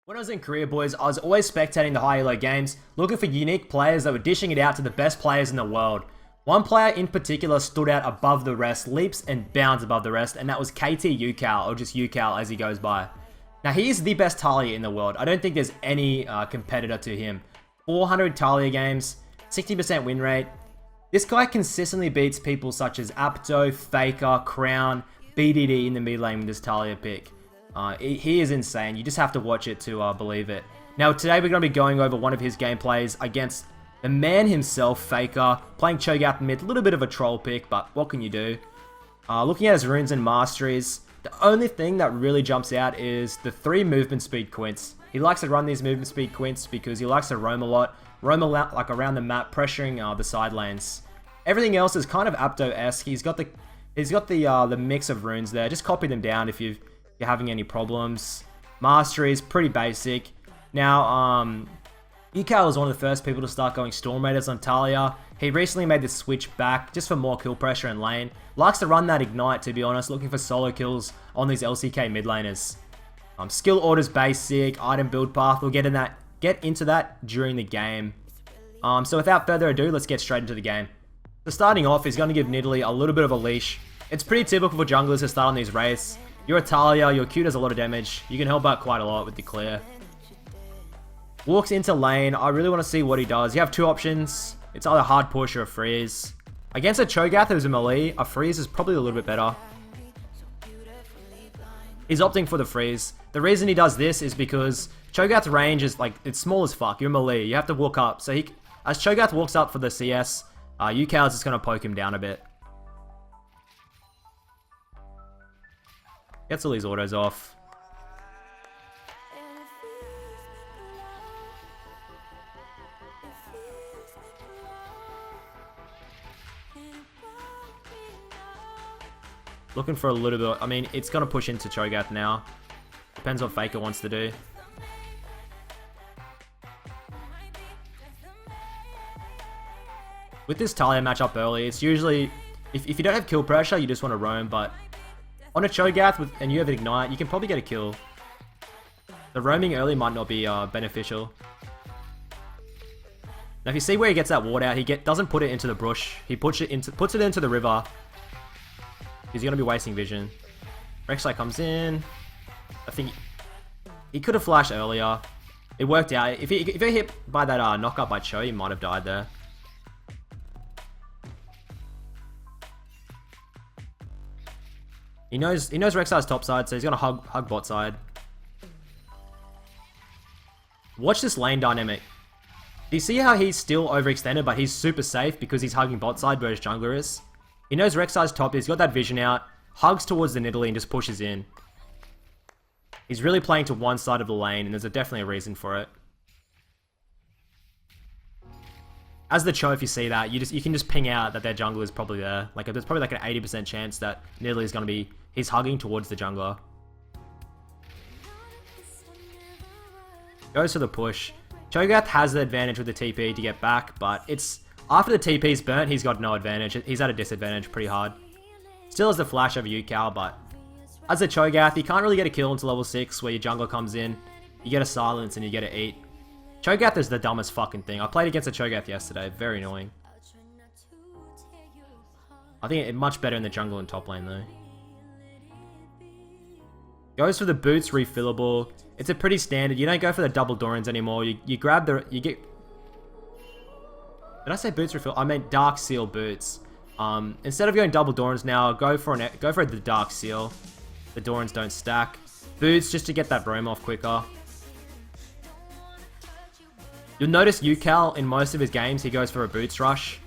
When I was in Korea, boys, I was always spectating the high elo games, looking for unique players that were dishing it out to the best players in the world. One player in particular stood out above the rest, leaps and bounds above the rest, and that was KT UCAL, or just UCAL as he goes by. Now, he is the best Taliyah in the world. I don't think there's any competitor to him. 400 Taliyah games, 60% win rate. This guy consistently beats people such as Apto, FAKER, Crown, BDD in the mid lane with this Taliyah pick. He is insane. You just have to watch it to believe it. Now, today we're going to be going over one of his gameplays against the man himself, FAKER, playing Cho'Gath mid. A little bit of a troll pick, but what can you do? Looking at his runes and masteries, the only thing that really jumps out is the 3 movement speed quints. He likes to run these movement speed quints because he likes to roam a lot like around the map, pressuring the side lanes. Everything else is kind of Apto-esque. He's got the mix of runes there. Just copy them down if you're having any problems. Mastery is pretty basic. Now, UCAL was one of the first people to start going Storm Raiders on Taliyah. He recently made the switch back just for more kill pressure in lane. Likes to run that Ignite, to be honest, looking for solo kills on these LCK mid laners. Skill order's basic, item build path. We'll get into that during the game. So without further ado, let's get straight into the game. So starting off, he's going to give Nidalee a little bit of a leash. It's pretty typical for junglers to start on these wraiths. You're a Taliyah, your Q does a lot of damage. You can help out quite a lot with the clear. Walks into lane. I really want to see what he does. You have 2 options. It's either hard push or a freeze. Against a Cho'Gath who's a melee, a freeze is probably a little bit better. He's opting for the freeze. The reason he does this is because Cho'Gath's range is like, it's small as fuck. You're melee. You have to walk up. So as Cho'Gath walks up for the CS, UCAL is just going to poke him down a bit. Gets all these autos off. Looking for a little bit. I mean, it's going to push into Cho'Gath now. Depends what FAKER wants to do. With this Taliyah matchup early, it's usually... If you don't have kill pressure, you just want to roam, but... On a Cho'Gath and you have an Ignite, you can probably get a kill. The roaming early might not be beneficial. Now if you see where he gets that ward out, he doesn't put it into the bush. He puts it into the river. He's going to be wasting vision. Rek'Sai comes in. I think he could have flashed earlier. It worked out. If he hit by that knockup by Cho, he might have died there. He knows Rek'Sai's top side, so he's gonna hug bot side. Watch this lane dynamic. Do you see how he's still overextended, but he's super safe because he's hugging bot side where his jungler is? He knows Rek'Sai's top, he's got that vision out, hugs towards the Nidalee and just pushes in. He's really playing to one side of the lane, and there's definitely a reason for it. As the Cho, if you see that, you can just ping out that their jungler is probably there. Like there's probably like an 80% chance that Nidalee is going to be... He's hugging towards the jungler. Goes for the push. Cho'Gath has the advantage with the TP to get back, but it's... After the TP's burnt, he's got no advantage. He's at a disadvantage pretty hard. Still has the flash over UCAL, but... As a Cho'Gath, you can't really get a kill until level 6 where your jungler comes in. You get a silence and you get an eat. Cho'Gath is the dumbest fucking thing. I played against a Cho'Gath yesterday. Very annoying. I think it's much better in the jungle and top lane though. Goes for the boots refillable. It's a pretty standard. You don't go for the double Dorans anymore. You grab the... You get... Did I say boots refill? I meant Dark Seal boots. Instead of going double Dorans now, go for the Dark Seal. The Dorans don't stack. Boots just to get that roam off quicker. You'll notice UCAL in most of his games, he goes for a boots rush.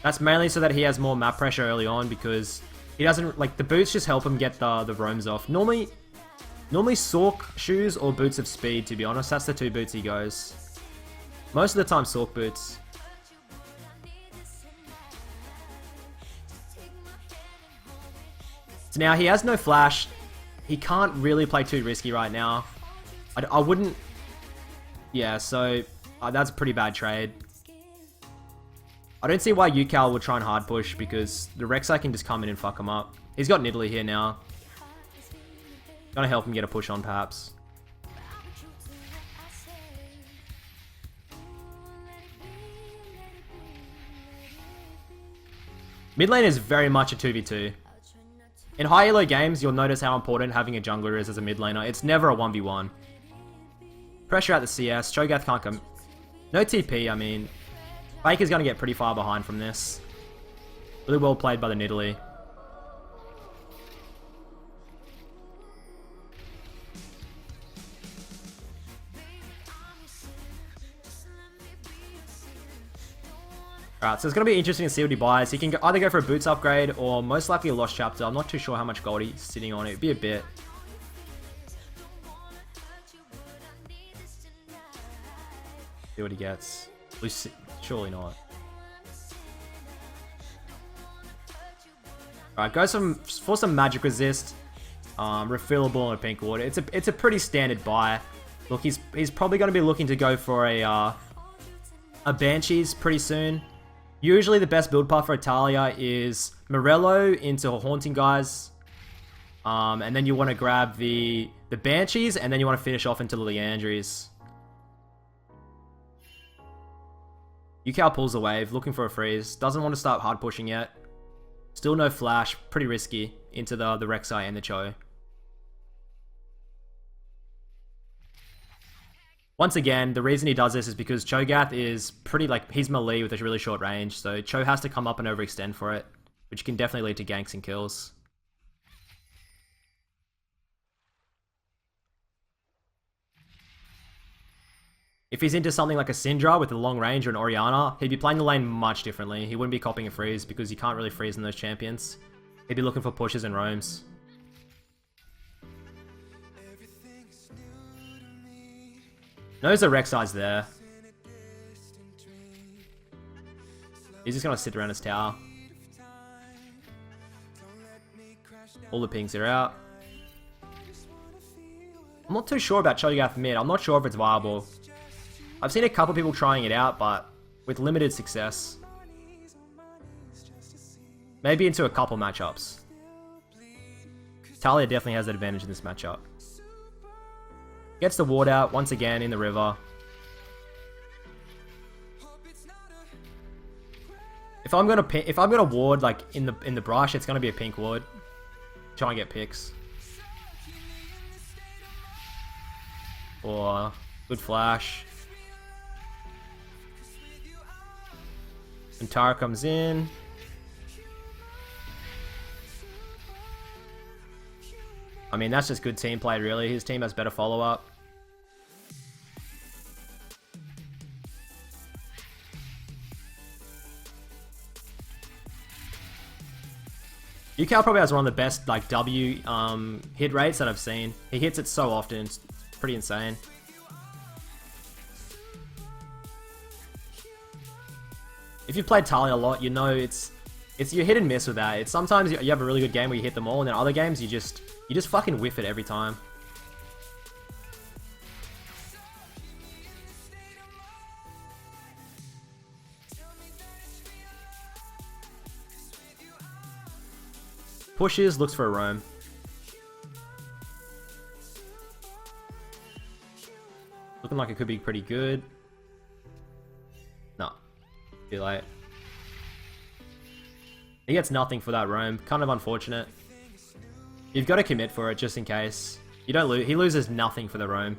That's mainly so that he has more map pressure early on because he doesn't... Like, the boots just help him get the roams off. Normally Sork shoes or boots of speed, to be honest. That's the 2 boots he goes. Most of the time, Sork boots. So now he has no flash. He can't really play too risky right now. I wouldn't... Yeah, so that's a pretty bad trade. I don't see why UCAL would try and hard push because the Rek'Sai can just come in and fuck him up. He's got Nidalee here now. Gonna help him get a push on, perhaps. Mid lane is very much a 2v2. In high elo games, you'll notice how important having a jungler is as a mid laner. It's never a 1v1. Pressure out the CS. Cho'Gath can't come. No TP, I mean. Faker's going to get pretty far behind from this. Really well played by the Nidalee. Alright, so it's going to be interesting to see what he buys. He can either go for a boots upgrade or most likely a lost chapter. I'm not too sure how much gold he's sitting on. It'd be a bit. See what he gets. Surely not. Alright, go for some magic resist. Refillable and a pink water. It's a pretty standard buy. Look, he's probably going to be looking to go for a Banshees pretty soon. Usually the best build path for a Taliyah is Morello into Haunting Guys. And then you want to grab the Banshees, and then you want to finish off into the Leandries. UCAL pulls the wave, looking for a freeze. Doesn't want to start hard pushing yet. Still no flash, pretty risky into the Rek'Sai and the Cho. Once again, the reason he does this is because Cho'Gath is pretty, like, he's melee with a really short range, so Cho has to come up and overextend for it, which can definitely lead to ganks and kills. If he's into something like a Syndra with a long range or an Orianna, he'd be playing the lane much differently. He wouldn't be copying a freeze because you can't really freeze in those champions. He'd be looking for pushes and roams. Knows the Rek'Sai's there. He's just gonna sit around his tower. All the pings are out. I'm not too sure about Cho'Gath mid. I'm not sure if it's viable. I've seen a couple people trying it out, but with limited success. Maybe into a couple matchups. Taliyah definitely has that advantage in this matchup. Gets the ward out once again in the river. If I'm gonna ward like in the brush, it's gonna be a pink ward. Try and get picks. Or good flash. And Tara comes in. I mean, that's just good team play, really. His team has better follow-up. UCAL probably has one of the best like W hit rates that I've seen. He hits it so often, it's pretty insane. If you've played Taliyah a lot, you know it's you hit and miss with that. It's sometimes you have a really good game where you hit them all, and then other games you just fucking whiff it every time. Pushes, looks for a roam. Looking like it could be pretty good. No. Too late. He gets nothing for that roam. Kind of unfortunate. You've got to commit for it just in case. You don't lose. He loses nothing for the roam.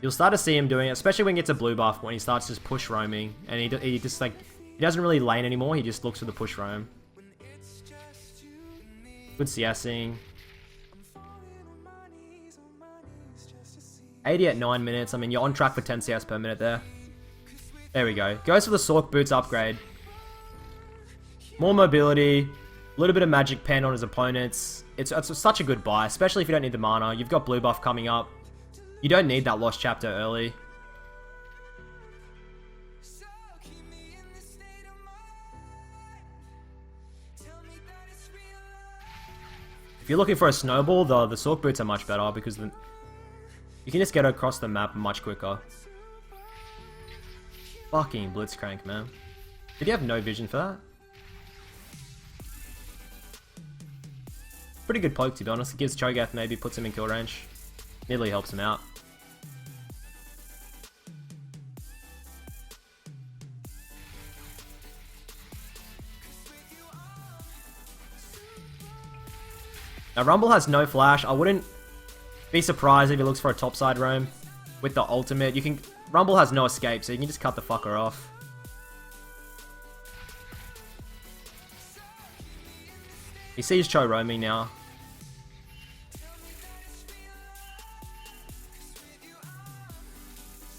You'll start to see him doing it, especially when he gets a blue buff, when he starts just push roaming. And he just like, he doesn't really lane anymore, he just looks for the push roam. Good CSing. 80 at 9 minutes. I mean, you're on track for 10 CS per minute there. There we go. Goes for the Sork Boots upgrade. More mobility. A little bit of magic pen on his opponents. It's such a good buy, especially if you don't need the mana. You've got blue buff coming up. You don't need that lost chapter early. If you're looking for a snowball, the Sork Boots are much better because you can just get across the map much quicker. Fucking Blitzcrank, man. Did he have no vision for that? Pretty good poke, to be honest. It gives Cho'Gath maybe, puts him in kill range. Nearly helps him out. Now, Rumble has no flash. I wouldn't be surprised if he looks for a topside roam with the ultimate. Rumble has no escape, so you can just cut the fucker off. He sees Cho roaming now.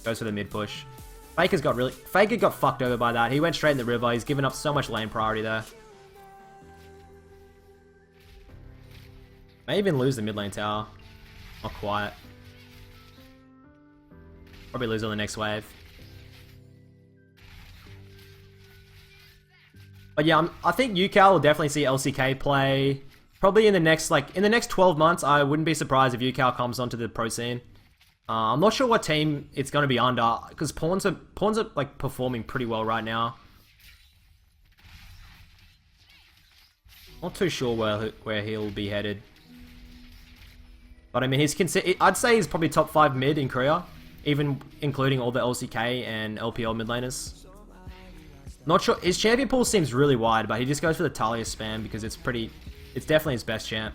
Goes for the mid push. Faker got fucked over by that. He went straight in the river. He's given up so much lane priority there. May even lose the mid lane tower. Not quite. Probably lose on the next wave. But yeah, I think UCAL will definitely see LCK play. Probably in the next 12 months, I wouldn't be surprised if UCAL comes onto the pro scene. I'm not sure what team it's going to be under, because Pawns are like performing pretty well right now. Not too sure where he'll be headed. But I mean, I'd say he's probably top 5 mid in Korea, even including all the LCK and LPL mid laners. Not sure, his champion pool seems really wide, but he just goes for the Taliyah spam because it's definitely his best champ.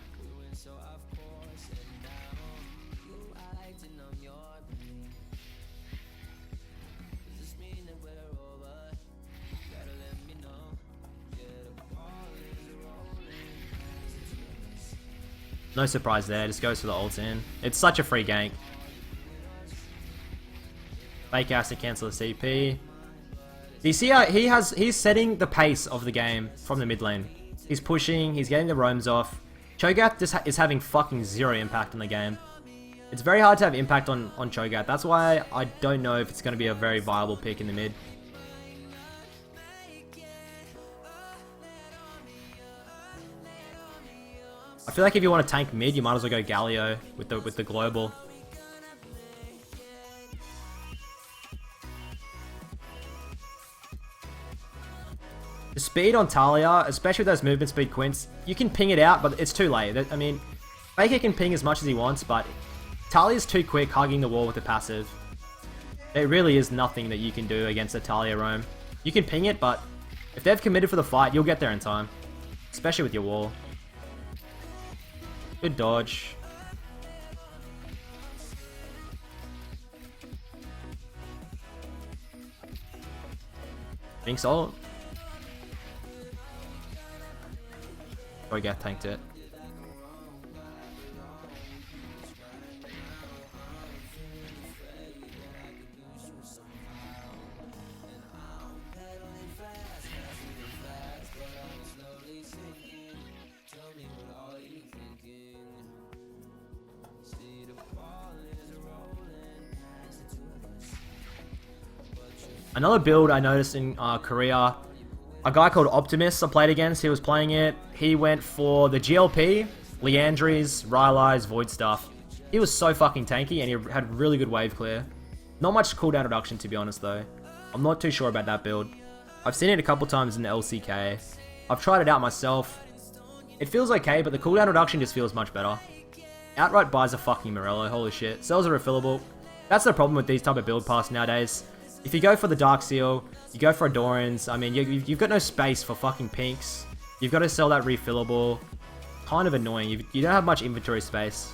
No surprise there, just goes for the ult in. It's such a free gank. Fake has to cancel the CP. Do you see how he's setting the pace of the game from the mid lane? He's pushing, he's getting the roams off. Cho'Gath just is having fucking zero impact on the game. It's very hard to have impact on Cho'Gath. That's why I don't know if it's going to be a very viable pick in the mid. I feel like if you want to tank mid, you might as well go Galio with the global. The speed on Taliyah, especially with those movement speed quints, you can ping it out, but it's too late. I mean, Faker can ping as much as he wants, but Taliyah's too quick hugging the wall with the passive. There really is nothing that you can do against a Taliyah roam. You can ping it, but if they've committed for the fight, you'll get there in time. Especially with your wall. Good dodge. Binks ult. Cho'Gath tanked it. Another build I noticed in Korea, a guy called Optimus I played against, he was playing it. He went for the GLP, Liandry's, Rylai's, Void stuff. He was so fucking tanky and he had really good wave clear. Not much cooldown reduction to be honest though. I'm not too sure about that build. I've seen it a couple times in the LCK. I've tried it out myself. It feels okay, but the cooldown reduction just feels much better. Outright buys a fucking Morello, holy shit. Cells are refillable. That's the problem with these type of build paths nowadays. If you go for the Dark Seal, you go for a Doran's, I mean, you've got no space for fucking pinks. You've got to sell that refillable. Kind of annoying. You don't have much inventory space.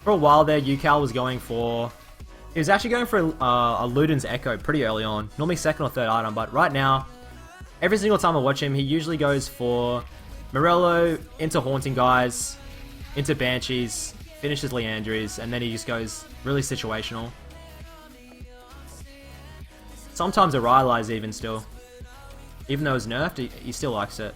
For a while there, UCAL was going for... He was actually going for a Luden's Echo pretty early on. Normally second or third item, but right now, every single time I watch him, he usually goes for Morello, into Haunting Guys, into Banshees, finishes Liandry's, and then he just goes really situational. Sometimes a Rylai's even still. Even though it's nerfed, he still likes it.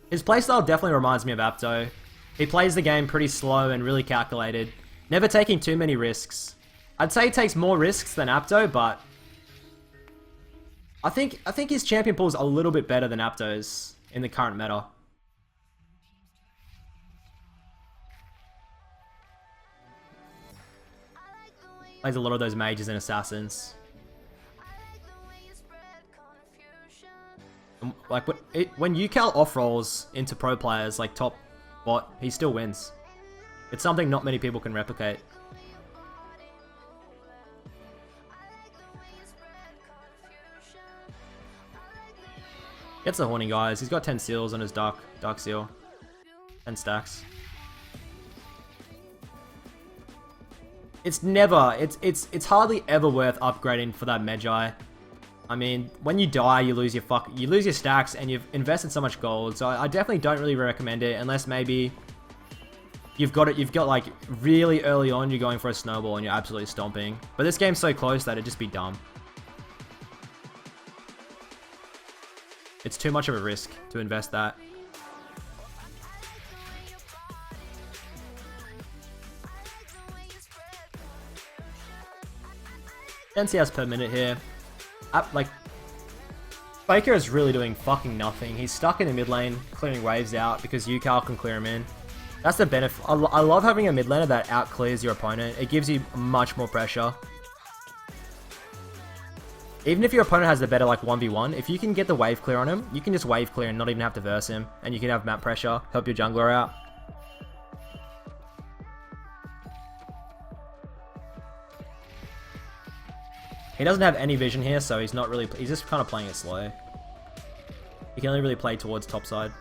His playstyle definitely reminds me of Apto. He plays the game pretty slow and really calculated, never taking too many risks. I'd say he takes more risks than Apto, but I think his champion pool is a little bit better than Apto's in the current meta. Plays a lot of those mages and assassins. Like when UCAL off rolls into pro players like top but he still wins. It's something not many people can replicate. Gets the Horny, guys. He's got 10 seals on his Dark Seal. 10 stacks. It's never, it's hardly ever worth upgrading for that Magi. I mean, when you die, you lose your stacks, and you've invested so much gold. So I definitely don't really recommend it unless maybe you've got like really early on, you're going for a snowball and you're absolutely stomping. But this game's so close that it'd just be dumb. It's too much of a risk to invest that. CS per minute here. Like, FAKER is really doing fucking nothing. He's stuck in the mid lane, clearing waves out because UCAL can clear him in. That's the benefit. I love having a mid laner that out clears your opponent. It gives you much more pressure. Even if your opponent has the better like 1v1, if you can get the wave clear on him, you can just wave clear and not even have to verse him, and you can have map pressure, help your jungler out. He doesn't have any vision here, so he's not really... He's just kind of playing it slow. He can only really play towards top side.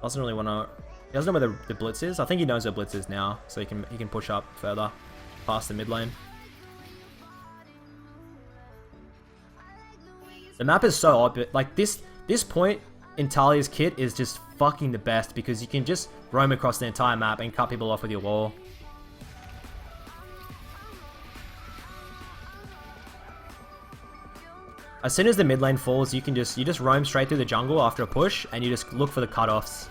Doesn't really want to... He doesn't know where the blitz is. I think he knows where blitz is now, so he can push up further past the mid lane. The map is so odd, but like this point in Taliyah's kit is just fucking the best because you can just roam across the entire map and cut people off with your wall. As soon as the mid lane falls, you just roam straight through the jungle after a push, and you just look for the cutoffs.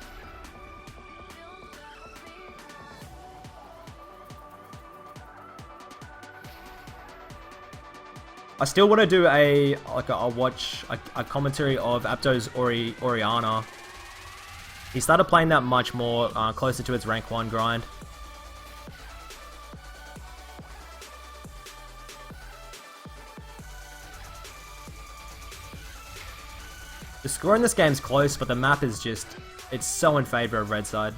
I still want to do a commentary of Apto's Orianna. He started playing that much more closer to its rank 1 grind. The score in this game's close, but the map is just... It's so in favor of red side.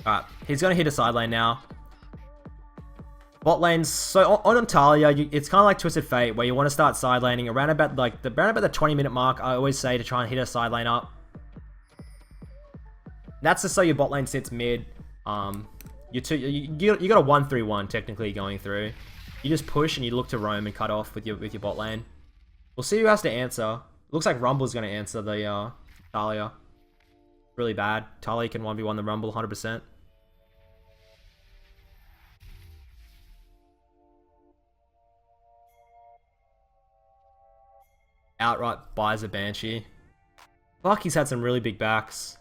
Alright, he's going to hit a side lane now. Bot lanes, so on Taliyah, it's kind of like Twisted Fate, where you want to start side laning around about the 20-minute mark. I always say to try and hit a side lane up. That's just so your bot lane sits mid. You got a 1-3-1 technically going through. You just push and you look to roam and cut off with your bot lane. We'll see who has to answer. Looks like Rumble's going to answer the Taliyah. Really bad. Taliyah can 1v1 the Rumble 100%. Outright buys a Banshee. Fuck, he's had some really big backs.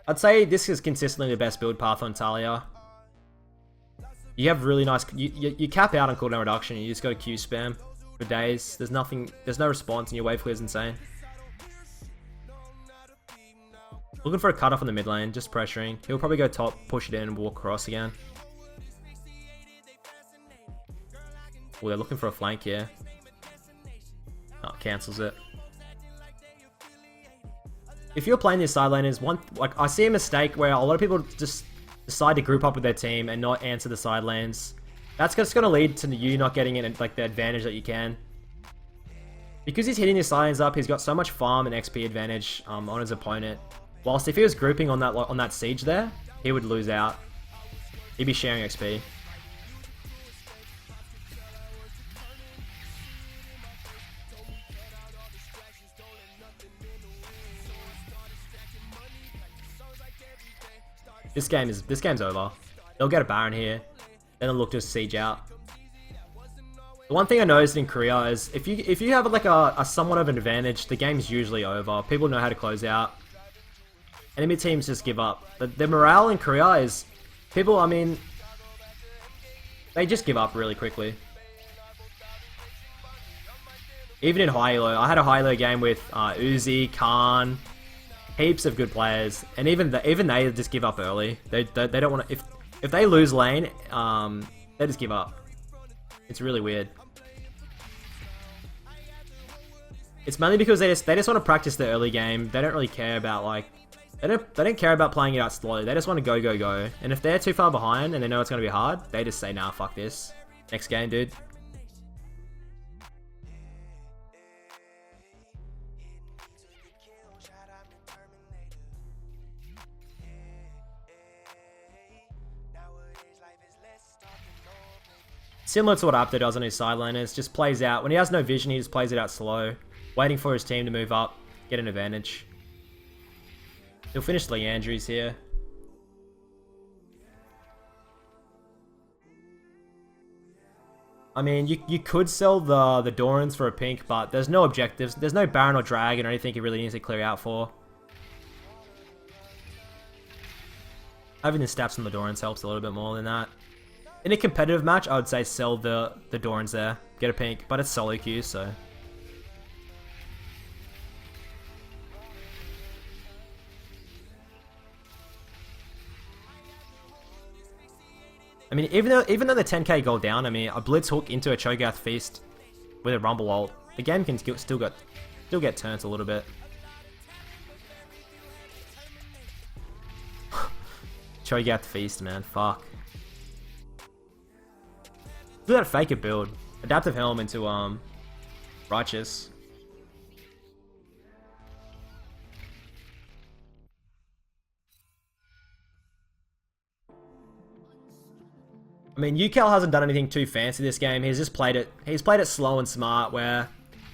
I'd say this is consistently the best build path on Taliyah. You have really nice... You cap out on cooldown reduction, you just go to Q spam for days. There's no response, and your wave clear's insane. Looking for a cutoff in the mid lane, just pressuring. He'll probably go top, push it in, and walk across again. Oh, they're looking for a flank here. Oh, cancels it. If you're playing these side laners, I see a mistake where a lot of people just decide to group up with their team and not answer the side lanes. That's just going to lead to you not getting it like the advantage that you can. Because he's hitting his side lanes up, he's got so much farm and XP advantage on his opponent. Whilst if he was grouping on that siege there, he would lose out. He'd be sharing XP. This game's over. They'll get a Baron here, then they'll look to siege out. The one thing I noticed in Korea is if you have like a somewhat of an advantage, the game's usually over. People know how to close out. Enemy teams just give up. But the morale in Korea is people. I mean, They just give up really quickly. Even in high-elo, I had a high-elo game with Uzi, Khan, heaps of good players, and even they just give up early. They don't want to. If they lose lane, they just give up. It's really weird. It's mainly because they just want to practice the early game. They don't really care about like they don't care about playing it out slowly. They just want to go. And if they're too far behind and they know it's gonna be hard, they just say, nah, fuck this. Next game, dude. Similar to what Apto does on his side laners, just plays out. When he has no vision, he just plays it out slow, waiting for his team to move up, get an advantage. He'll finish Leandry's here. I mean, you could sell the Dorans for a pink, but there's no objectives. There's no Baron or Dragon or anything he really needs to clear out for. Having the stats on the Dorans helps a little bit more than that. In a competitive match, I would say sell the Dorans there, get a pink, but it's solo queue, so. I mean, even though the 10k gold down, I mean, a Blitz hook into a Cho'Gath Feast with a Rumble ult, the game can still get turned a little bit. Cho'Gath Feast, man, fuck. Look at that Faker build. Adaptive Helm into Righteous. I mean, UCAL hasn't done anything too fancy this game. He's just played it. He's played it slow and smart. Where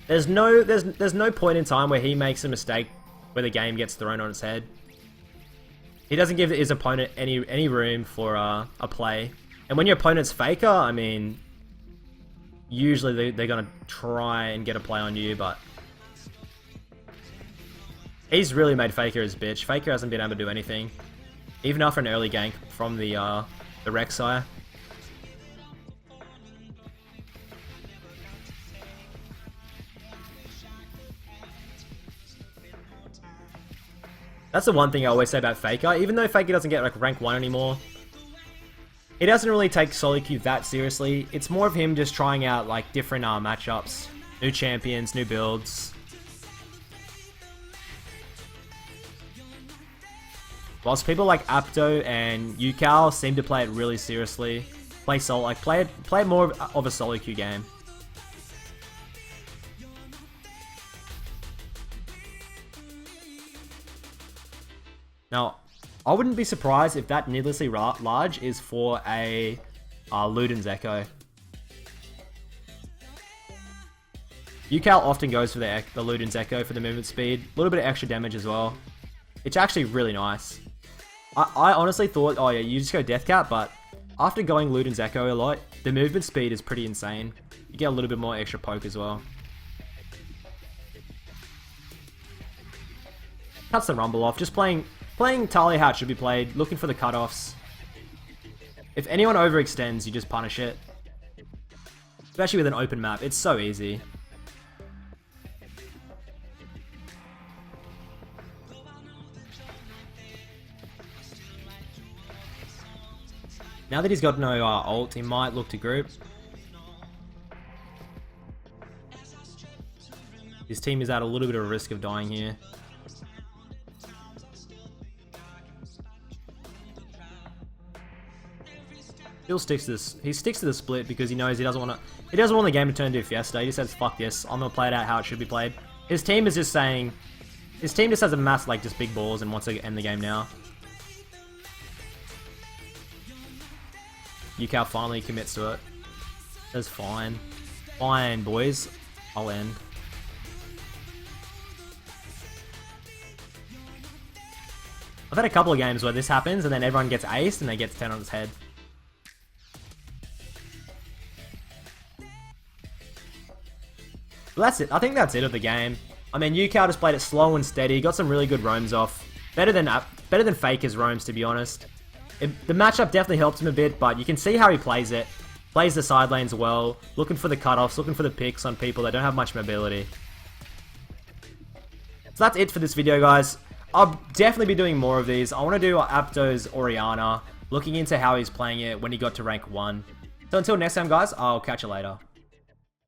there's no point in time where he makes a mistake where the game gets thrown on its head. He doesn't give his opponent any room for a play. And when your opponent's Faker, I mean, usually they're gonna try and get a play on you, but he's really made Faker his bitch. Faker hasn't been able to do anything, even after an early gank from the Rek'Sai. That's the one thing I always say about Faker. Even though Faker doesn't get like rank 1 anymore, he doesn't really take solo queue that seriously. It's more of him just trying out like different matchups, new champions, new builds. Whilst people like Apto and UCAL seem to play it really seriously, play more of a solo queue game. Now, I wouldn't be surprised if that needlessly large is for a Luden's Echo. UCAL often goes for the Luden's Echo for the movement speed, a little bit of extra damage as well. It's actually really nice. I honestly thought, oh yeah, you just go Death Cap, but after going Luden's Echo a lot, the movement speed is pretty insane. You get a little bit more extra poke as well. Cuts the Rumble off, just playing Taliyah how it should be played, looking for the cutoffs. If anyone overextends, you just punish it. Especially with an open map, it's so easy. Now that he's got no ult, he might look to group. His team is at a little bit of a risk of dying here. Still sticks to this. He sticks to the split because he knows he doesn't want the game to turn into a fiesta. He just says, "Fuck this! I'm gonna play it out how it should be played." His team is just saying, his team just has a mass like just big balls and wants to end the game now. UCAL finally commits to it. That's fine. Fine, boys. I'll end. I've had a couple of games where this happens and then everyone gets aced and they get 10 on its head. But that's it. I think that's it of the game. I mean, UCAL just played it slow and steady. Got some really good roams off. Better than Faker's roams, to be honest. The matchup definitely helped him a bit, but you can see how he plays it. Plays the side lanes well, looking for the cutoffs, looking for the picks on people that don't have much mobility. So that's it for this video, guys. I'll definitely be doing more of these. I want to do Apto's Orianna, looking into how he's playing it when he got to rank 1. So until next time, guys, I'll catch you later.